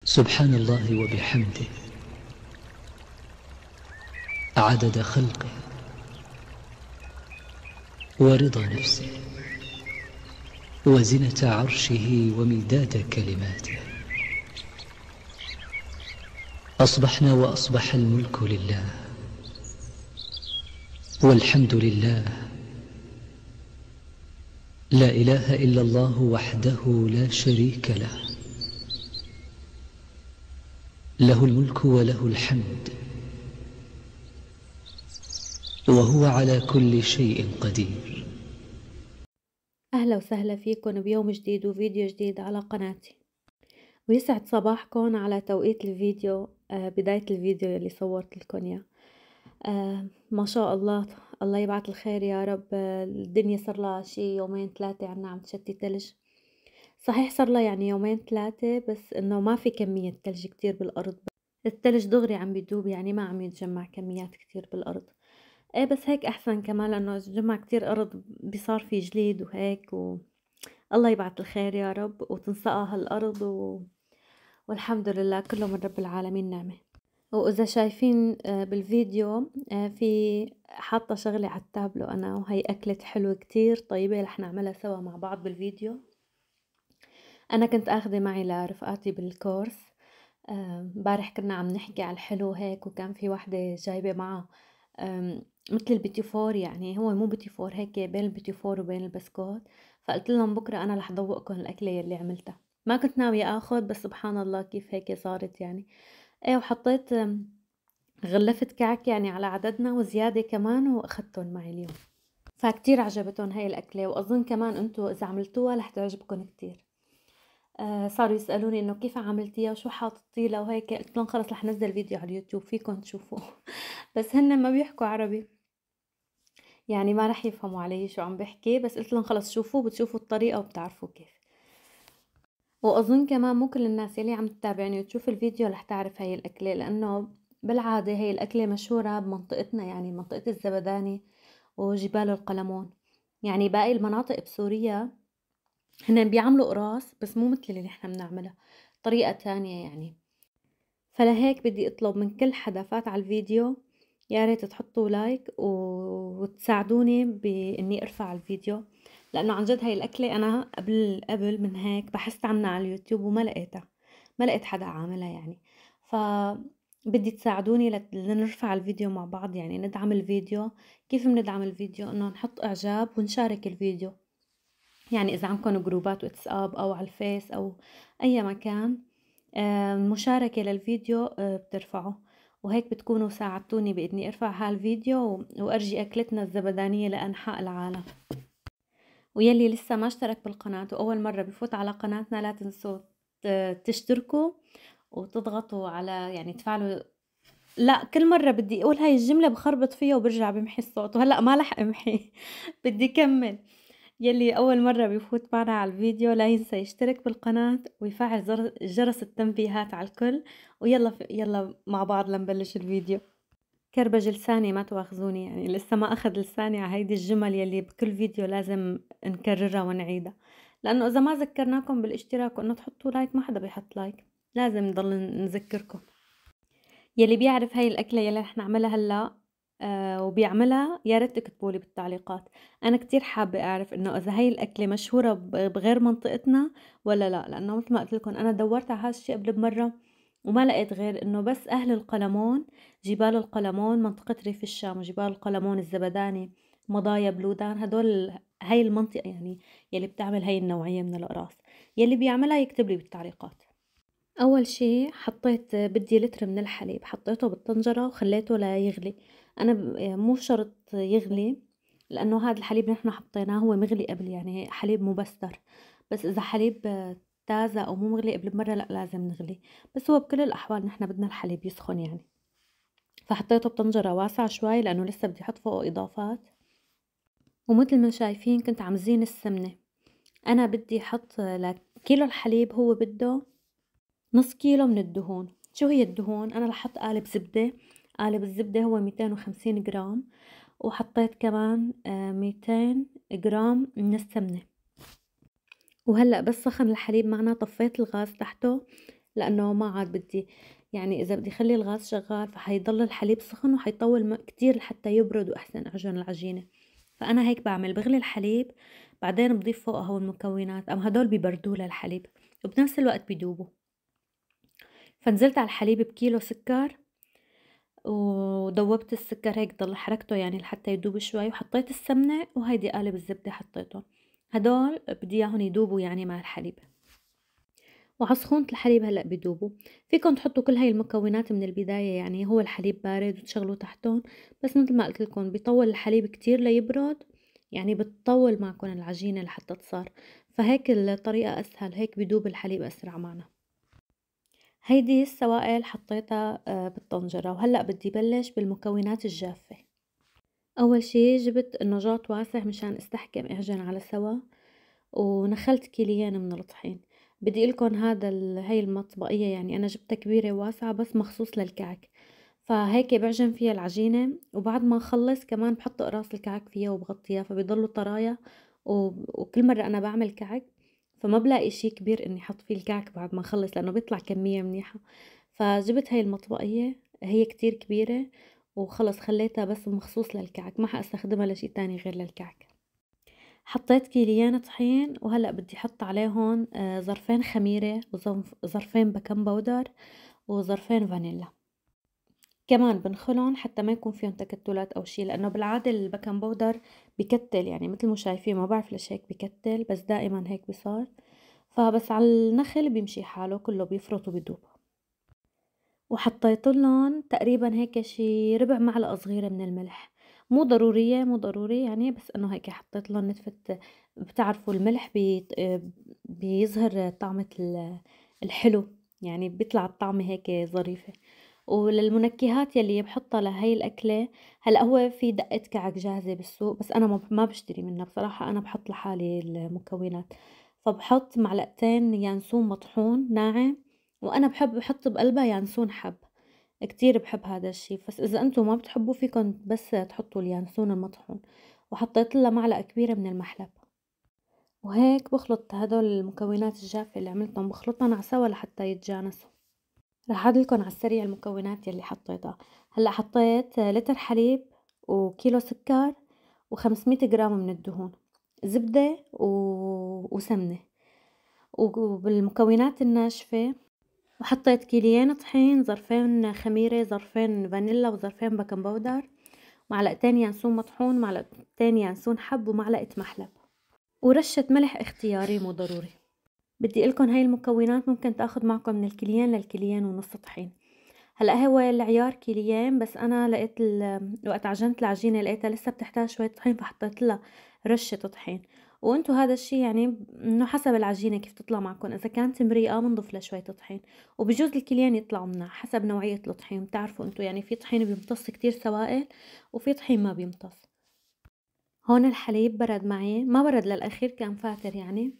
سبحان الله وبحمده عدد خلقه ورضا نفسه وزنة عرشه ومداد كلماته. أصبحنا وأصبح الملك لله والحمد لله، لا إله إلا الله وحده لا شريك له، له الملك وله الحمد وهو على كل شيء قدير. أهلا وسهلا فيكم بيوم جديد وفيديو جديد على قناتي، ويسعد صباحكم على توقيت الفيديو. بداية الفيديو اللي صورت لكم إياه. ما شاء الله، الله يبعث الخير يا رب. الدنيا صار لها شي يومين ثلاثة عنا عم تشتي تلج. صحيح صار لها يعني يومين ثلاثة، بس إنه ما في كمية تلج كتير بالأرض. التلج دغري عم بيدوب، يعني ما عم يتجمع كميات كتير بالأرض. ايه بس هيك أحسن كمان، لأنه جمع كتير أرض بصار في جليد وهيك الله يبعث الخير يا رب وتنسقى هالأرض والحمد لله كله من رب العالمين نعمة. وإذا شايفين بالفيديو في حاطة شغلة على التابلو أنا، وهي أكلة حلوة كتير طيبة رح نعملها سوا مع بعض بالفيديو. أنا كنت أخذة معي لرفقاتي بالكورس. امبارح كنا عم نحكي على الحلو هيك، وكان في وحدة جايبة معها مثل البيتي فور، يعني هو مو بيتي فور، هيك بين البيتي فور وبين البسكوت. فقلت لهم بكرة أنا رح ضوقكم الأكلة يلي عملتها. ما كنت ناوية آخد، بس سبحان الله كيف هيك صارت يعني. ايه وحطيت غلفت كعك يعني على عددنا وزيادة كمان، وأخدتهم معي اليوم. فكتير عجبتهم هاي الأكلة، وأظن كمان أنتوا إذا عملتوها رح تعجبكم كتير. صاروا يسألوني إنه كيف عملتيها وشو حاطتي لها وهيك، قلت لهم خلص رح نزل فيديو على اليوتيوب فيكم تشوفوه. بس هن ما بيحكوا عربي، يعني ما رح يفهموا علي شو عم بحكي، بس قلت لهم خلص شوفوا، بتشوفوا الطريقة وبتعرفوا كيف. وأظن كمان مو كل الناس يلي عم تتابعني وتشوف الفيديو رح تعرف هاي الأكلة، لأنه بالعادة هاي الأكلة مشهورة بمنطقتنا، يعني منطقة الزبداني وجبال القلمون. يعني باقي المناطق بسوريا هن بيعملوا قراص، بس مو مثل اللي نحن بنعملها، طريقة تانية يعني. فلهيك بدي اطلب من كل حدا فات على الفيديو، يا ريت تحطوا لايك وتساعدوني باني ارفع الفيديو، لانه عن جد هاي الاكله انا قبل من هيك بحثت عنها على اليوتيوب وما لقيتها، ما لقيت حدا عاملها يعني. ف بدي تساعدوني لنرفع الفيديو مع بعض، يعني ندعم الفيديو. كيف بندعم الفيديو؟ انه نحط اعجاب ونشارك الفيديو، يعني اذا عندكم جروبات واتساب او على الفيس او اي مكان، مشاركة للفيديو بترفعه، وهيك بتكونوا ساعدتوني بإني أرفع هالفيديو وأرجي أكلتنا الزبدانية لأنحاء العالم. ويلي لسه ما اشترك بالقناة وأول مرة بفوت على قناتنا، لا تنسوا تشتركوا وتضغطوا على يعني تفعلوا. لا، كل مرة بدي أقول هاي الجملة بخربط فيها وبرجع بمحي الصوت، وهلأ ما لح أمحي. بدي كمل. يلي أول مرة بيفوت معنا على الفيديو لا ينسى يشترك بالقناة ويفعل جرس التنبيهات على الكل. ويلا يلا مع بعض لنبلش الفيديو. كربج لساني ما تواخذوني، يعني لسه ما أخذ لساني على هيدي الجمل يلي بكل فيديو لازم نكررها ونعيدها، لأنه إذا ما ذكرناكم بالاشتراك وإنه تحطوا لايك ما حدا بيحط لايك، لازم نضل نذكركم. يلي بيعرف هاي الأكلة يلي رح نعملها هلأ وبيعملها، يا ريت تكتبوا لي بالتعليقات. انا كتير حابه اعرف انه اذا هاي الاكله مشهوره بغير منطقتنا ولا لا، لانه مثل ما قلت لكم انا دورت على هذا الشيء قبل بمره وما لقيت غير انه بس اهل القلمون، جبال القلمون، منطقه ريف الشام وجبال القلمون الزبداني مضايا بلودان، هدول هاي المنطقه يعني يلي بتعمل هاي النوعيه من القراص. يلي بيعملها يكتب لي بالتعليقات. اول شي حطيت بدي لتر من الحليب، حطيته بالطنجرة وخليته ليغلي. انا مو شرط يغلي، لانه هذا الحليب نحن حطيناه هو مغلي قبل، يعني حليب مبستر. بس اذا حليب تازة او مو مغلي قبل بمرة لا لازم نغلي، بس هو بكل الاحوال نحن بدنا الحليب يسخن يعني. فحطيته بطنجرة واسعة شوي لانه لسه بدي احط فوقه اضافات. ومثل ما شايفين كنت عم زين السمنة. انا بدي احط لكيلو الحليب هو بده نص كيلو من الدهون. شو هي الدهون؟ انا رح احط قالب زبدة. قالب الزبدة هو 250 جرام، وحطيت كمان 200 جرام من السمنة. وهلأ بس سخن الحليب معنا طفيت الغاز تحته لأنه ما عاد بدي، يعني إذا بدي خلي الغاز شغال فحيضل الحليب سخن وحيطول كتير لحتى يبرد وأحسن أعجن العجينة. فأنا هيك بعمل، بغلي الحليب بعدين بضيف فوقه هول المكونات، أما هدول ببردوه للحليب وبنفس الوقت بيدوبوا. فنزلت على الحليب بكيلو سكر، ودوبت السكر هيك ضل حركته يعني لحتى يدوب شوي، وحطيت السمنة وهيدي قالب الزبدة حطيتهم. هدول بدي اياهم يدوبوا يعني مع الحليب، وعلى سخونة الحليب هلأ بدوبوا. فيكن تحطوا كل هاي المكونات من البداية، يعني هو الحليب بارد وتشغلوه تحتهم، بس مثل ما قلت لكم بيطول الحليب كتير ليبرد، يعني بتطول معكم العجينة لحتى تصار، فهيك الطريقة أسهل، هيك بدوب الحليب أسرع معنا. هيدي السوائل حطيتها بالطنجرة، وهلأ بدي بلش بالمكونات الجافة. أول شي جبت النجاط واسع مشان استحكم اعجن على سوا، ونخلت كيليين من الطحين. بدي لكم هاي المطبقية يعني أنا جبتها كبيرة واسعة بس مخصوص للكعك، فهيك بعجن فيها العجينة، وبعد ما أخلص كمان بحط قراص الكعك فيها وبغطيها فبيضلوا طرايا. وكل مرة أنا بعمل كعك فما بلاقي شي كبير إني أحط فيه الكعك بعد ما أخلص، لأنه بيطلع كمية منيحة. فجبت هاي المطبقية هي كتير كبيرة، وخلص خليتها بس مخصوص للكعك، ما حأستخدمها لشي تاني غير للكعك. حطيت كيليين طحين، وهلأ بدي احط عليهم ظرفين خميرة وظرفين بيكنج باودر وظرفين فانيلا. كمان بنخلهم حتى ما يكون فيهم تكتلات او شي، لانه بالعادة البيكنج باودر بكتل، يعني مثل ما شايفين ما بعرف ليش هيك بكتل، بس دائما هيك بصار. فبس على النخل بيمشي حاله كله بيفرط وبيدوب. وحطيت لهم تقريبا هيك شي ربع معلقة صغيرة من الملح، مو ضرورية مو ضروري يعني، بس انه هيك حطيت لهم نتفة. بتعرفوا الملح بيظهر طعمة الحلو، يعني بيطلع الطعمة هيك ظريفة. وللمنكهات يلي بحطها لهي الأكلة، هلأ هو في دقة كعك جاهزة بالسوق، بس أنا ما بشتري منها بصراحة، أنا بحط لحالي المكونات. فبحط معلقتين يانسون مطحون ناعم، وأنا بحب أحط بقلبها يانسون حب، كتير بحب هذا الشي. بس إذا أنتم ما بتحبوا فيكن بس تحطوا اليانسون المطحون. وحطيت لها معلقة كبيرة من المحلب، وهيك بخلط هدول المكونات الجافة اللي عملتهم، بخلطهم على سوا لحتى يتجانسوا. رح أعدلكن على السريع المكونات يلي حطيتها. هلأ حطيت لتر حليب وكيلو سكر و500 جرام من الدهون، زبدة وسمنة. وبالمكونات الناشفة وحطيت كيليين طحين، ظرفين خميرة، ظرفين فانيلا، وظرفين بيكنج باودر، معلقتين يانسون مطحون، معلقتين يانسون حب، ومعلقة محلب، ورشة ملح اختياري مو ضروري. بدي لكم هاي المكونات ممكن تاخد معكم من الكيليين للكيليين ونص طحين. هلا هو العيار كيليين، بس انا لقيت وقت عجنت العجينه لقيتها لسه بتحتاج شويه طحين، فحطيت لها رشه طحين. وانتو هذا الشي يعني انه حسب العجينه كيف تطلع معكم، اذا كانت مريقه بنضيف لها شويه طحين، وبجوز الكيليين يطلعوا منها حسب نوعيه الطحين. بتعرفوا انتو يعني في طحين بيمتص كتير سوائل، وفي طحين ما بيمتص. هون الحليب برد معي، ما برد للاخير، كان فاتر يعني.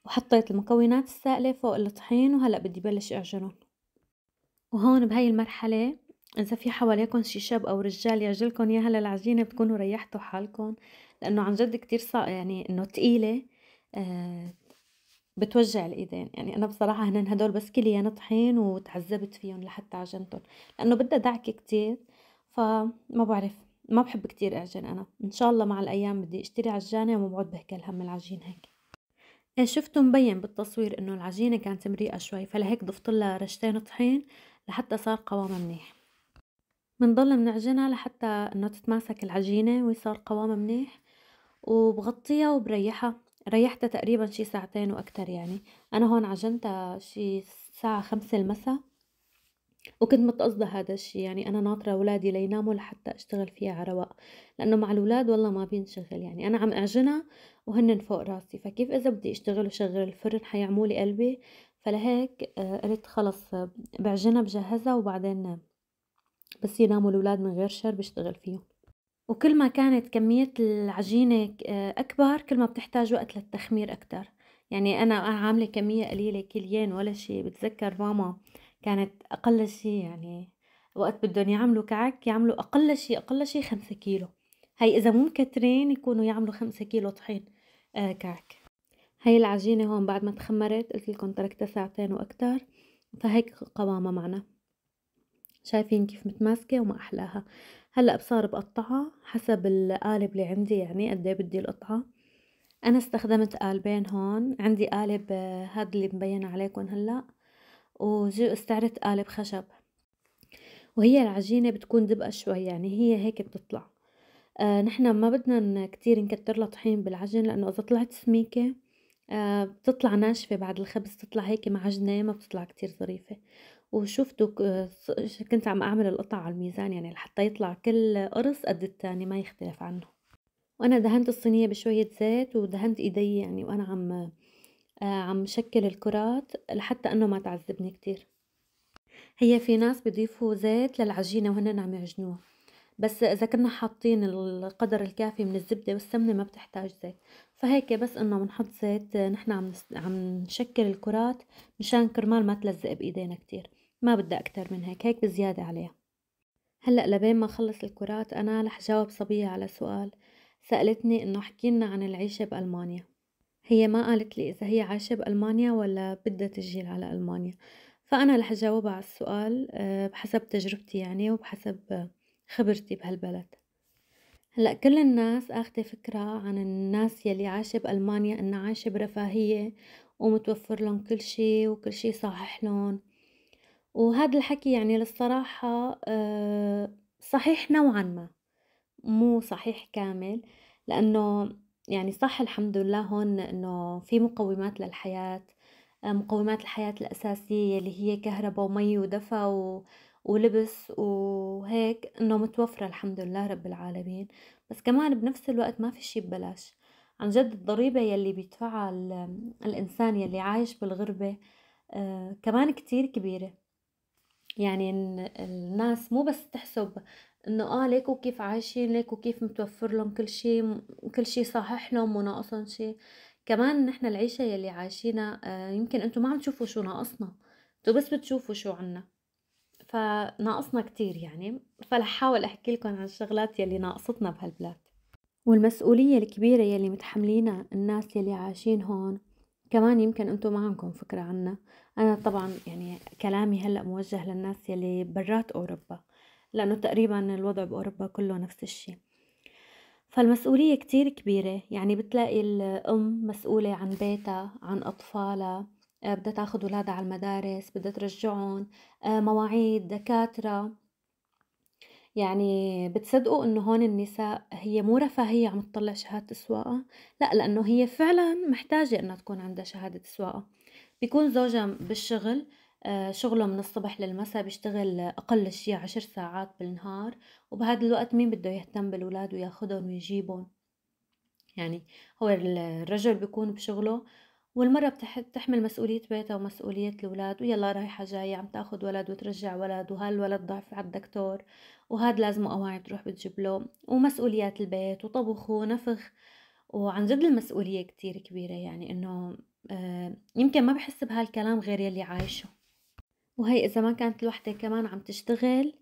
وحطيت المكونات السائله فوق الطحين، وهلا بدي بلش اعجنهم. وهون بهاي المرحلة إذا في حواليكن شي شاب أو رجال يعجلكن ياها للعجينة بتكونوا ريحتوا حالكن، لأنه عن جد كتير يعني إنه تقيلة. آه بتوجع الإيدين، يعني أنا بصراحة هنن هدول بس كليان طحين وتعذبت فيهم لحتى عجنتن، لأنه بدها دعك كتير. فما بعرف، ما بحب كتير أعجن أنا. إن شاء الله مع الأيام بدي أشتري عجانة وما بقعد بهكل هم العجين هيك. ايه شفتوا مبين بالتصوير انه العجينة كانت مريقة شوي، فلهيك ضفت لها رشتين طحين لحتى صار قوامها منيح. بنضل بنعجنها لحتى انه تتماسك العجينة ويصير قوامها منيح، وبغطيها وبريحها. ريحتها تقريبا شي ساعتين واكتر يعني. انا هون عجنتها شي الساعة 5 المساء، وكنت متقصدة هذا الشي، يعني انا ناطرة اولادي ليناموا لحتى اشتغل فيها على رواق، لانه مع الاولاد والله ما بينشغل، يعني انا عم اعجنها وهن فوق راسي، فكيف اذا بدي اشتغل وشغل الفرن حيعمولي قلبي. فلهيك قلت خلص بعجنها بجهزها، وبعدين بس يناموا الأولاد من غير شر بشتغل فيهم. وكل ما كانت كمية العجينة أكبر كل ما بتحتاج وقت للتخمير أكتر. يعني أنا عاملة كمية قليلة كيلين ولا شي. بتذكر ماما كانت أقل شي يعني وقت بدهم يعملوا كعك يعملوا أقل شي 5 كيلو. هاي إذا مو مكترين يكونوا يعملوا 5 كيلو طحين كعك. هاي العجينة هون بعد ما تخمرت قلت لكم تركتها ساعتين وأكتر، فهيك قوامة معنا. شايفين كيف متماسكة وما أحلاها. هلأ بصار بقطعها حسب القالب اللي عندي، يعني قد إيه بدي القطعة. أنا استخدمت قالبين هون، عندي قالب هاد اللي مبين عليكم هلأ، استعرت قالب خشب. وهي العجينة بتكون دبقة شوي، يعني هي هيك بتطلع. نحن ما بدنا كتير نكتر لها طحين بالعجن، لأنه إذا طلعت سميكة بتطلع ناشفة بعد الخبز، تطلع هيك معجنة، ما بتطلع كتير ظريفة. وشفتوا كنت عم أعمل القطع على الميزان، يعني لحتى يطلع كل قرص قد التاني ما يختلف عنه. وأنا دهنت الصينية بشوية زيت ودهنت إيدي، يعني وأنا عم شكل الكرات لحتى إنه ما تعذبني كتير. هي في ناس بيضيفوا زيت للعجينة وهن عم يعجنوها، بس إذا كنا حاطين القدر الكافي من الزبدة والسمنة ما بتحتاج زيت. فهيك بس إنه بنحط زيت، نحن عم نشكل الكرات مشان كرمال ما تلزق بإيدينا كتير. ما بدي أكتر من هيك بزيادة عليها. هلأ لبين ما أخلص الكرات أنا رح جاوب صبية على سؤال. سألتني إنه احكيلنا عن العيشة بألمانيا. هي ما قالت لي إذا هي عايشة بألمانيا ولا بدها تجي على ألمانيا، فأنا رح جاوبها على السؤال بحسب تجربتي يعني، وبحسب خبرتي بهالبلد. هلأ كل الناس آخدة فكرة عن الناس يلي عايشة بألمانيا إنها عايشة برفاهية ومتوفر لهم كل شي وكل شي صحح لهم، وهذا الحكي يعني للصراحة صحيح نوعًا ما، مو صحيح كامل. لأنه يعني صح الحمد لله هون إنه في مقومات للحياة، مقومات الحياة الأساسية اللي هي كهربا ومي ودفا ولبس وهيك إنه متوفرة الحمد لله رب العالمين. بس كمان بنفس الوقت ما في شي ببلاش. عن جد الضريبة يلي بيدفعها الإنسان يلي عايش بالغربة كمان كتير كبيرة. يعني الناس مو بس تحسب إنه ليكوا كيف عايشين، ليكوا كيف متوفر لهم كل شي، كل شي صحح لهم وناقصهم شي. كمان نحن العيشة يلي عايشينها يمكن انتو ما عم تشوفوا شو ناقصنا، انتو بس بتشوفوا شو عنا، فناقصنا كتير يعني. فلح حاول احكي لكم عن الشغلات يلي ناقصتنا بهالبلاد، والمسؤولية الكبيرة يلي متحملينها الناس يلي عايشين هون. كمان يمكن انتو ما عندكم فكرة عنها. انا طبعا يعني كلامي هلأ موجه للناس يلي برات اوروبا، لانه تقريبا الوضع باوروبا كله نفس الشي. فالمسؤولية كتير كبيرة، يعني بتلاقي الأم مسؤولة عن بيتها عن أطفالها، بدها تاخد ولادها على المدارس، بدها ترجعهم، مواعيد دكاترة. يعني بتصدقوا إنه هون النساء هي مو رفاهية عم تطلع شهادة السواقة، لأ، لأنه هي فعلا محتاجة إنها تكون عندها شهادة السواقة. بيكون زوجها بالشغل، شغله من الصبح للمساء، بيشتغل أقل شي 10 ساعات بالنهار، وبهذا الوقت مين بده يهتم بالولاد وياخدهم ويجيبهم؟ يعني هو الرجل بيكون بشغله، والمرأة بتحمل مسؤولية بيتها ومسؤولية الولاد، ويلا رايحة جاية عم تاخد ولد وترجع ولد، وهالولد ضعف على الدكتور، وهاد لازمه أواعي تروح بتجيب له، ومسؤوليات البيت وطبخ ونفخ. وعن جد المسؤولية كتير كبيرة، يعني إنه يمكن ما بحس بهالكلام غير يلي عايشه. وهي إذا ما كانت الوحدة كمان عم تشتغل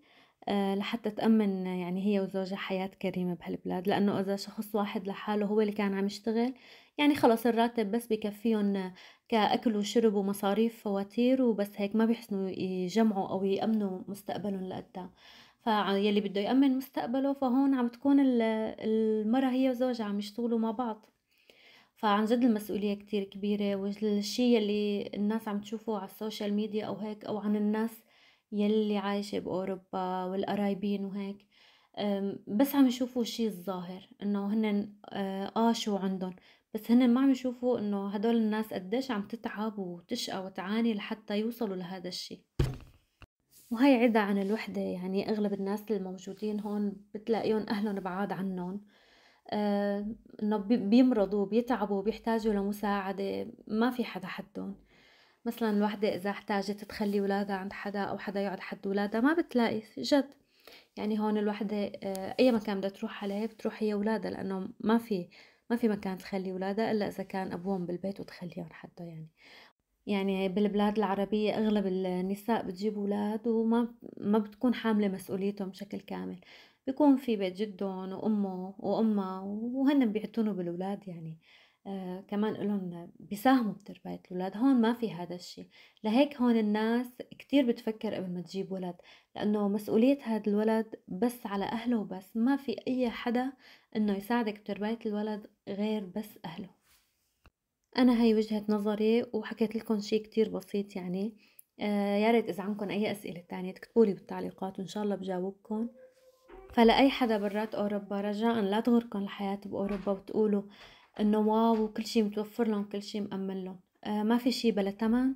لحتى تأمن يعني هي وزوجها حياة كريمة بهالبلاد. لأنه إذا شخص واحد لحاله هو اللي كان عم يشتغل، يعني خلص الراتب بس بكفيهم كأكل وشرب ومصاريف فواتير وبس، هيك ما بيحسنوا يجمعوا أو يأمنوا مستقبلهم لقدام. فيلي بده يأمن مستقبله، فهون عم تكون المرأة هي وزوجها عم يشتغلوا مع بعض. فعن جد المسؤولية كتير كبيرة، والشي يلي الناس عم تشوفه على السوشيال ميديا أو هيك، أو عن الناس يلي عايشة بأوروبا والقرايبين وهيك، بس عم يشوفوا الشي الظاهر إنه هنن شو عندهم، بس هنن ما عم يشوفوا إنه هدول الناس قديش عم تتعب وتشقى وتعاني لحتى يوصلوا لهذا الشي. وهي عدا عن الوحدة، يعني أغلب الناس الموجودين هون بتلاقيهم أهلهم بعاد عنهم، إنه بيمرضوا بيتعبوا بيحتاجوا لمساعدة، ما في حدا حدهم. مثلا الوحدة إذا احتاجت تخلي ولادها عند حدا أو حدا يقعد حد ولادها ما بتلاقي جد. يعني هون الوحدة أي مكان بدها تروح عليه بتروح هي ولادها، لأنه ما في مكان تخلي ولادها إلا إذا كان أبوهم بالبيت وتخليهم حدا. يعني بالبلاد العربية أغلب النساء بتجيب أولاد وما بتكون حاملة مسؤوليتهم بشكل كامل، بيكون في بيت جدهم وأمه وأمها وهن بيعتنوا بالأولاد يعني. كمان إلهم بيساهموا بترباية الولاد. هون ما في هذا الشي، لهيك هون الناس كتير بتفكر قبل ما تجيب ولد، لأنه مسؤولية هاد الولد بس على أهله وبس، ما في أي حدا إنه يساعدك بترباية الولد غير بس أهله. أنا هاي وجهة نظري وحكيت لكم شي كتير بسيط يعني. يا ريت إذا عندكم أي أسئلة تانية تكتبولي بالتعليقات وإن شاء الله بجاوبكم. فلأي حدا برات أوروبا رجاء لا تغركم الحياة بأوروبا وتقولوا إنه واو كل شي متوفر لهم، كل شي مأمن لهم. ما في شي بلا تمن،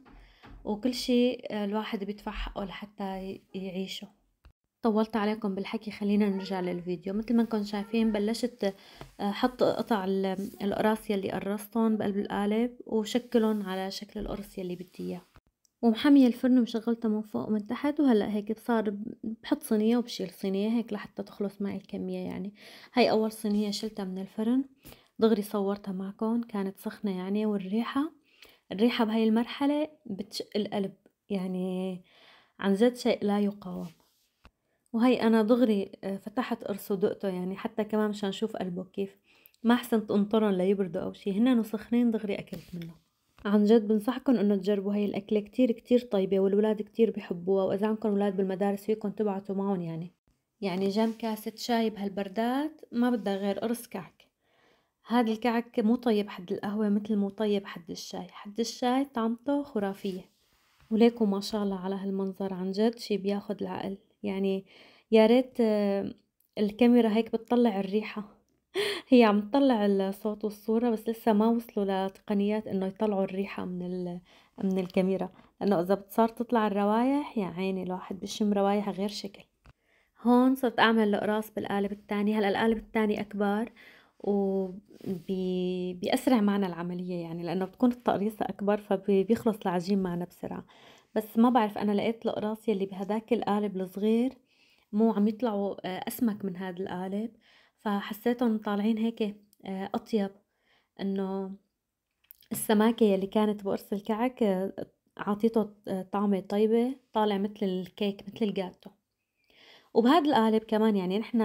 وكل شي الواحد بيدفع حقه لحتى يعيشه. طولت عليكم بالحكي، خلينا نرجع للفيديو. مثل ما انكم شايفين بلشت حط قطع القراص يلي قرصتهم بقلب القالب وشكلهم على شكل القرص يلي بدي اياه، ومحمية الفرن ومشغلته من فوق ومن تحت. وهلا هيك صار بحط صينية وبشيل صينية هيك لحتى تخلص معي الكمية يعني. هاي أول صينية شلتها من الفرن، دغري صورتها معكم، كانت سخنة يعني. الريحة بهاي المرحلة بتشق القلب يعني، عن جد شيء لا يقاوم. وهي أنا دغري فتحت قرص ودقته يعني، حتى كمان مشان شوف قلبه كيف. ما حسنت انطرن ليبردوا أو شي، هنن وسخنين دغري أكلت منه. عن جد بنصحكم انه تجربوا هاي الاكله، كتير كتير طيبه والولاد كتير بيحبوها. واذا عندكم اولاد بالمدارس فيكم تبعتوا معهم يعني جنب كاسه شاي بهالبردات ما بدها غير قرص كعك. هذا الكعك مو طيب حد القهوه مثل مو طيب حد الشاي. حد الشاي طعمته خرافيه. وليكم ما شاء الله على هالمنظر، عن جد شي بياخد العقل يعني. يا ريت الكاميرا هيك بتطلع الريحه. هي عم تطلع الصوت والصورة بس لسه ما وصلوا لتقنيات انه يطلعوا الريحة من الكاميرا، لانه اذا بتصار تطلع الروايح يا عيني الواحد بشم روايح غير شكل. هون صرت اعمل القراص بالقالب التاني. هلا القالب التاني اكبر بيأسرع معنا العملية يعني، لانه بتكون التقريصة اكبر فبيخلص العجين معنا بسرعة. بس ما بعرف انا لقيت القراص يلي بهداك القالب الصغير مو عم يطلعوا أسمك من هذا القالب، فحسيتهم طالعين هيك أطيب. إنه السماكة يلي كانت بقرص الكعك عطيته طعمة طيبة، طالع مثل الكيك مثل الجاتو. وبهذا القالب كمان يعني نحن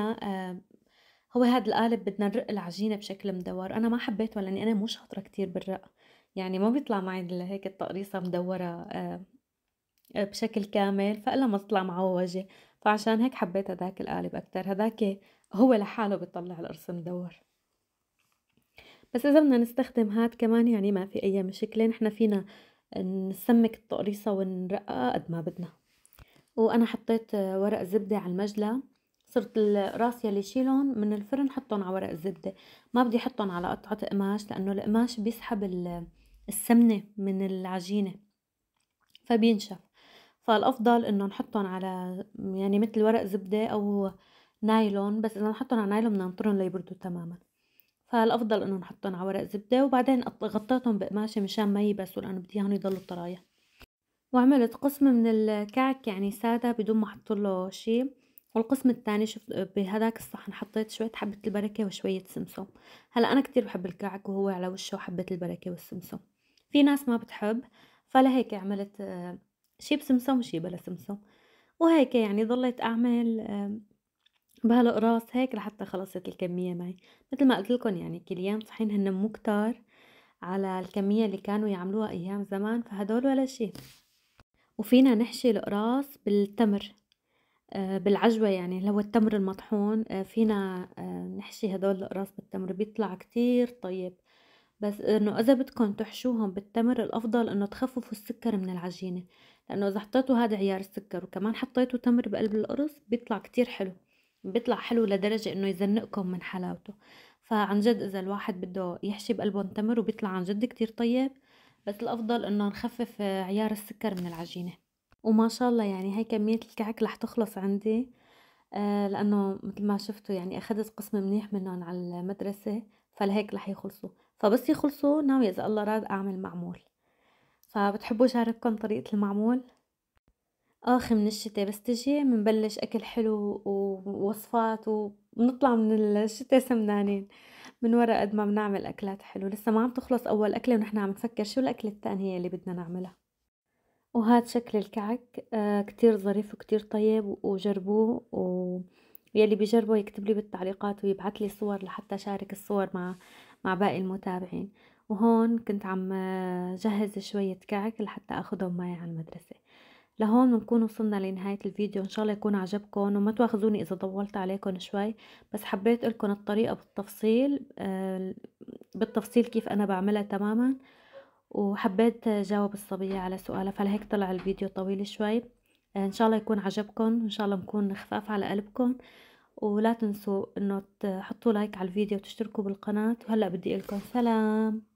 هو هذا القالب بدنا نرق العجينة بشكل مدور. أنا ما حبيته لأني أنا مو شاطرة كتير بالرق يعني، ما بيطلع معي هيك التقريصة مدورة بشكل كامل، فإلا ما تطلع معوجة. فعشان هيك حبيت هداك القالب أكتر، هداك هو لحاله بيطلع القرص مدور. بس إذا بدنا نستخدم هاد كمان يعني ما في أي مشكلة، نحنا فينا نسمك التقريصة ونرقها قد ما بدنا. وأنا حطيت ورق زبدة على المجلة. صرت الراس يلي شيلهم من الفرن حطهم على ورق الزبدة، ما بدي حطهم على قطعة قماش لأنه القماش بيسحب السمنة من العجينة فبينشف. فالأفضل إنه نحطهم على يعني مثل ورق زبدة أو نايلون، بس إذا نحطهم على نايلون بدنا ننطرهم ليبردوا تماما. فالأفضل إنه نحطهم على ورق زبدة، وبعدين غطيتهم بقماشة مشان ما يبسوا لأنه بدي إياهم يضلوا طرايا. وعملت قسم من الكعك يعني سادة بدون ما أحط له شي، والقسم التاني شفت بهداك الصحن حطيت شوية حبة البركة وشوية سمسم. هلا أنا كتير بحب الكعك وهو على وشه حبة البركة والسمسم. في ناس ما بتحب، فلهيك عملت شي بسمسم وشي بلا سمسم. وهيك يعني ضليت أعمل بهالقراص هيك لحتى خلصت الكمية معي. مثل ما قلت لكم يعني كليان صحين هن مو كتار على الكمية اللي كانوا يعملوها أيام زمان، فهدول ولا شي. وفينا نحشي القراص بالتمر بالعجوة يعني اللي هو التمر المطحون. فينا نحشي هدول القراص بالتمر بيطلع كتير طيب. بس انه اذا بدكم تحشوهم بالتمر الافضل انه تخففوا السكر من العجينة، لانه اذا حطيتوا هذا عيار السكر وكمان حطيتوا تمر بقلب القرص بيطلع كتير حلو. بيطلع حلو لدرجة انه يزنقكم من حلاوته. فعن جد اذا الواحد بده يحشي بقلبهم تمر وبيطلع عن جد كتير طيب، بس الافضل انه نخفف عيار السكر من العجينة. وما شاء الله يعني هاي كمية الكعك رح تخلص عندي. لأنه مثل ما شفتوا يعني أخدت قسم منيح منهم على المدرسة، فلهيك رح يخلصوا. فبس يخلصوا ناوية إذا الله راد أعمل معمول. فبتحبوا شارككم طريقة المعمول؟ آخر من الشتاء بس تجي منبلش أكل حلو ووصفات وبنطلع من الشتاء سمنانين من ورا قد ما بنعمل أكلات حلو. لسه ما عم تخلص أول أكلة ونحن عم نفكر شو الأكلة التانية اللي بدنا نعملها. وهاد شكل الكعك كتير ظريف وكتير طيب وجربوه ويلي بيجربه يكتب لي بالتعليقات ويبعت لي صور لحتى شارك الصور مع باقي المتابعين. وهون كنت عم جهز شوية كعك لحتى اخدهم معي على المدرسة. لهون بنكون وصلنا لنهاية الفيديو، ان شاء الله يكون عجبكم وما تواخذوني اذا طولت عليكم شوي، بس حبيت لكم الطريقة بالتفصيل بالتفصيل كيف انا بعملها تماما، وحبيت جاوب الصبية على سؤالها، فلهيك طلع الفيديو طويل شوي. ان شاء الله يكون عجبكم، ان شاء الله نكون خفاف على قلبكم، ولا تنسوا انه تحطوا لايك على الفيديو وتشتركوا بالقناة. وهلأ بدي اقولكم سلام.